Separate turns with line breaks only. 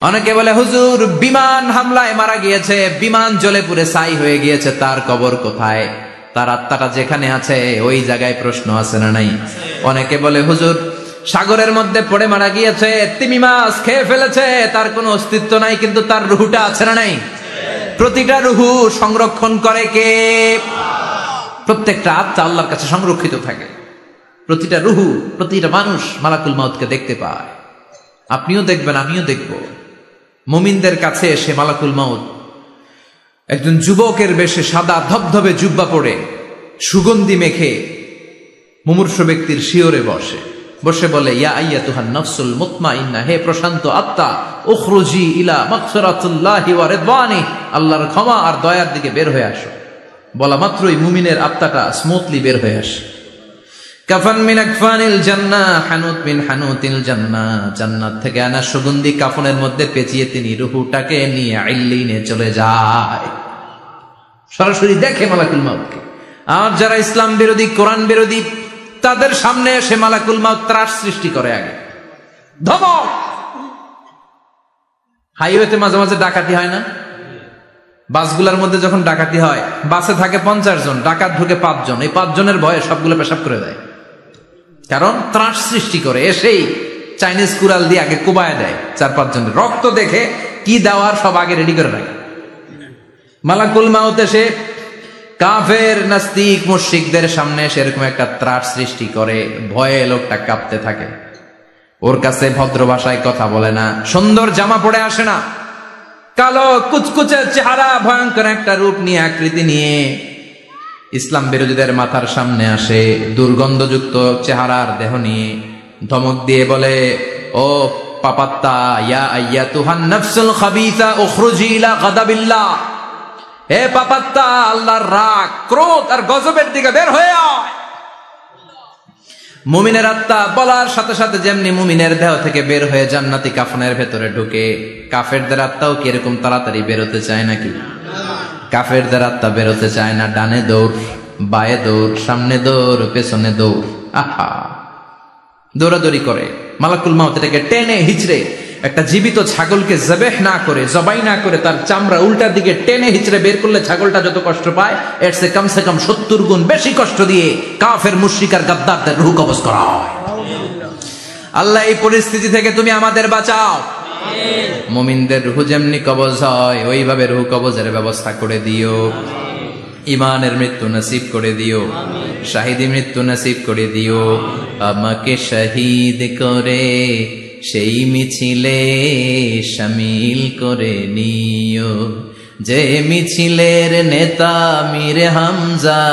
অনেকে বলে হুজুর বিমান হামলায় মারা গিয়েছে, বিমান জ্বলে পুড়ে ছাই হয়ে গিয়েছে, তার কবর কোথায়? তার আত্মাটা যেখানে আছে ওই জায়গায় প্রশ্ন আছে না নাই? অনেকে বলে হুজুর সাগরের মধ্যে পড়ে মারা গিয়েছে, তিমি মাছ খেয়ে ফেলেছে, তার কোনো অস্তিত্ব নাই, কিন্তু তার রুহুটা আছে না নাই? প্রতিটা রুহু সংরক্ষণ করে কে? প্রত্যেকটা আত্মা আল্লাহর কাছে সংরক্ষিত থাকে। প্রতিটা রুহু, প্রতিটা মানুষ মালাকুল মাউতকে দেখতে পায়। আপনিও দেখবেন, আমিও দেখব। মুমিনদের কাছে এসে মালাকুল মাউত একজন যুবকের বেশে সাদা ধবধবে জুব্বা পরে সুগন্ধি মেখে মুমূর্ষু ব্যক্তির শিয়রে বসে বলে, ইয়া আইয়াতুহান নাফসুল মুতমাইন্না, হে প্রশান্ত আত্মা, উখরুজি ইলা মাগফিরাতুল্লাহি ওয়া রিদওয়ানি, আল্লাহর ক্ষমা আর দয়ার দিকে বের হয়ে আসো। বলা মাত্রই মুমিনের আত্মাটা স্মুথলি বের হয়ে আসে। কাফান মিন আকফানিল জান্নাহ, হানুত মিন হানুতিল জান্নাহ, জান্নাত থেকে আনা সুগন্ধি কাফনের মধ্যে পেঁচিয়ে তিনি রূহটাকে নিয়ে ইল্লিনে চলে যায়। সরাসরি দেখে মালাকুল মাউতকে। আর যারা ইসলাম বিরোধী, কোরআন বিরোধী, তাদের সামনে এসে মালাকুল মাউত ত্রাস সৃষ্টি করে। আগে ধমক। হাইওয়েতে মাঝে মাঝে ডাকাতি হয় না? বাসগুলোর মধ্যে যখন ডাকাতি হয়, বাসে থাকে 50 জন, ডাকাত ঢুকে 5 জন, এই 5 জনের ভয়ে সবগুলো পেশাব করে দেয়। কারণ ত্রাস সৃষ্টি করে। এসেই চাইনিজ কুড়াল দিয়ে আগে কোবায় দেয় 4-5 জনের। রক্ত দেখে কি দেওয়ার সব আগে রেডি করে রাখে। মালাকুল মাউত এসে কাফের নাস্তিক মুশরিকদের সামনে সেরকম একটা ত্রাস সৃষ্টি করে, ভয়ে লোকটা কাঁপতে থাকে। ওর কাছে ভদ্র ভাষায় কথা বলে না, সুন্দর জামা পরে আসে না, কালো কুচকুচে চেহারা, ভয়ঙ্কর একটা রূপ নিয়ে, আকৃতি নিয়ে ইসলাম বিরোধীদের মাথার সামনে আসে, দুর্গন্ধযুক্ত চেহারার দেহ নিয়ে ধমক দিয়ে বলে, ও পাপাত্তা, ইয়া আইয়াতুহান নাফসুল খাবিসা উখরুজি ইলা গাদাবিল্লাহ, হে পাপাত্তা, আল্লাহর রাগ, ক্রোধ আর গজবের দিকে বের হয়ে আয়। মুমিনের আত্মা বলার সাথে সাথে যেমনি মুমিনের দেহ থেকে বের হয়ে জান্নাতি কাফনের ভেতরে ঢুকে, কাফেরদের আত্মাও কি এরকম তাড়াতাড়ি বেরোতে চায় নাকি? কাফেরদের আত্মা বেরোতে চায় না। ডানে দৌড়, বায়ে দৌড়, সামনে দৌড়, পেছনে দৌড়, আহা, দৌড়াদৌড়ি করে। মালাকুল মাউত এটাকে টেনে হিচড়ে, একটা জীবিত ছাগলকে জবাই না করে তার চামড়া উল্টার দিকে টেনে হিচড়ে বের করলে ছাগলটা যত কষ্ট পায়, এর চেয়ে কমসে কম 70 গুণ বেশি কষ্ট দিয়ে কাফের মুশরিক আর গাদ্দারদের রূহ কবজ করা হয়। আল্লাহ এই পরিস্থিতি থেকে তুমি আমাদের বাঁচাও। মুমিনদের রূহ যেমনি কবজ হয়, ওইভাবে রূহ কবজের ব্যবস্থা করে দিও। ইমানের মৃত্যু নসিব করে দিও, শাহিদি মৃত্যু নসিব করে দিও। আমাকে শহীদ করে সেই মিছিলে শামিল করে নিও, যে মিছিলের নেতা মীর হামজা।